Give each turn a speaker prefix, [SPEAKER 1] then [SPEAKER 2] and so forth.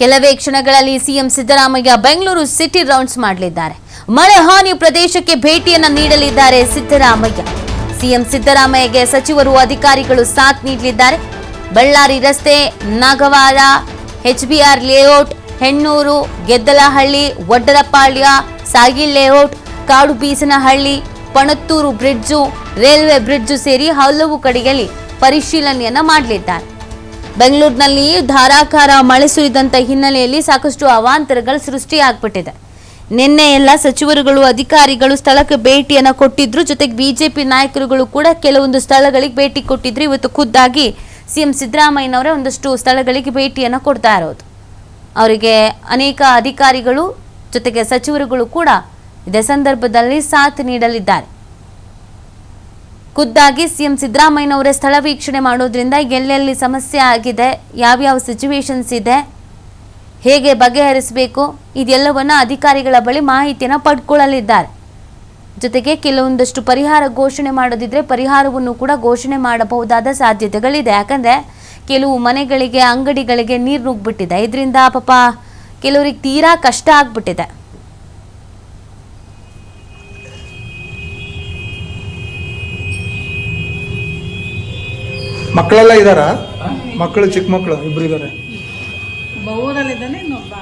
[SPEAKER 1] ಕೆಲವೇ ಕ್ಷಣಗಳಲ್ಲಿ CM Siddaramaiah Bengaluru city rounds ಮಾಡಲಿದ್ದಾರೆ. ಮಳೆ ಹಾನಿ ಪ್ರದೇಶಕ್ಕೆ ಭೇಟಿಯನ್ನ ನೀಡಲಿದ್ದಾರೆ ಸಿದ್ದರಾಮಯ್ಯ. ಸಿಎಂ ಸಿದ್ದರಾಮಯ್ಯಗೆ ಸಚಿವರು ಅಧಿಕಾರಿಗಳು ಸಾಥ್ ನೀಡಲಿದ್ದಾರೆ. ಬಳ್ಳಾರಿ ರಸ್ತೆ, Nagavara, HBR layout, Hennur, Geddalahalli, Oddarapalya, Sagil layout, Kadubeesanahalli, Panathur bridge, railway bridge ಸೇರಿ ಹಲವು ಕಡೆಯಲ್ಲಿ ಪರಿಶೀಲನೆಯನ್ನ ಮಾಡಲಿದ್ದಾರೆ. ಬೆಂಗಳೂರಿನಲ್ಲಿ ಧಾರಾಕಾರ ಮಳೆ ಸುರಿದಂತ ಹಿನ್ನೆಲೆಯಲ್ಲಿ ಸಾಕಷ್ಟು ಅವಾಂತರಗಳು ಸೃಷ್ಟಿಯಾಗ್ಬಿಟ್ಟಿದೆ. ನಿನ್ನೆ ಎಲ್ಲ ಸಚಿವರುಗಳು ಅಧಿಕಾರಿಗಳು ಸ್ಥಳಕ್ಕೆ ಭೇಟಿಯನ್ನ ಕೊಟ್ಟಿದ್ರು. ಜೊತೆಗೆ ಬಿಜೆಪಿ ನಾಯಕರುಗಳು ಕೂಡ ಕೆಲವೊಂದು ಸ್ಥಳಗಳಿಗೆ ಭೇಟಿ ಕೊಟ್ಟಿದ್ರು. ಇವತ್ತು ಖುದ್ದಾಗಿ ಸಿಎಂ ಸಿದ್ದರಾಮಯ್ಯನವರೇ ಒಂದಷ್ಟು ಸ್ಥಳಗಳಿಗೆ ಭೇಟಿಯನ್ನ ಕೊಡ್ತಾ ಇರೋದು. ಅವರಿಗೆ ಅನೇಕ ಅಧಿಕಾರಿಗಳು ಜೊತೆಗೆ ಸಚಿವರುಗಳು ಕೂಡ ಇದೇ ಸಂದರ್ಭದಲ್ಲಿ ಸಾಥ್ ನೀಡಲಿದ್ದಾರೆ. ಖುದ್ದಾಗಿ ಸಿಎಂ ಸಿದ್ದರಾಮಯ್ಯನವರೇ ಸ್ಥಳ ವೀಕ್ಷಣೆ ಮಾಡೋದ್ರಿಂದ ಎಲ್ಲೆಲ್ಲಿ ಸಮಸ್ಯೆ ಆಗಿದೆ, ಯಾವ್ಯಾವ ಸಿಚುವೇಶನ್ಸ್ ಇದೆ, ಹೇಗೆ ಬಗೆಹರಿಸಬೇಕು, ಇದೆಲ್ಲವನ್ನ ಅಧಿಕಾರಿಗಳ ಬಳಿ ಮಾಹಿತಿಯನ್ನು ಪಡ್ಕೊಳ್ಳಲಿದ್ದಾರೆ. ಜೊತೆಗೆ ಕೆಲವೊಂದಷ್ಟು ಪರಿಹಾರ ಘೋಷಣೆ ಮಾಡೋದಿದ್ರೆ ಪರಿಹಾರವನ್ನು ಕೂಡ ಘೋಷಣೆ ಮಾಡಬಹುದಾದ ಸಾಧ್ಯತೆಗಳಿದೆ. ಯಾಕಂದರೆ ಕೆಲವು ಮನೆಗಳಿಗೆ, ಅಂಗಡಿಗಳಿಗೆ ನೀರು ನುಗ್ಗಿಬಿಟ್ಟಿದೆ. ಇದರಿಂದ ಪಾಪ ಕೆಲವರಿಗೆ ತೀರಾ ಕಷ್ಟ ಆಗ್ಬಿಟ್ಟಿದೆ.
[SPEAKER 2] ಮಕ್ಕಳೆಲ್ಲ ಇದ್ದಾರಾ? ಮಕ್ಕಳು, ಚಿಕ್ಕ ಮಕ್ಕಳು ಇಬ್ರು ಇದ್ದಾರೆ.
[SPEAKER 3] ಊರಲ್ಲಿದ್ದಾನೆ, ಇನ್ನೊಬ್ಬ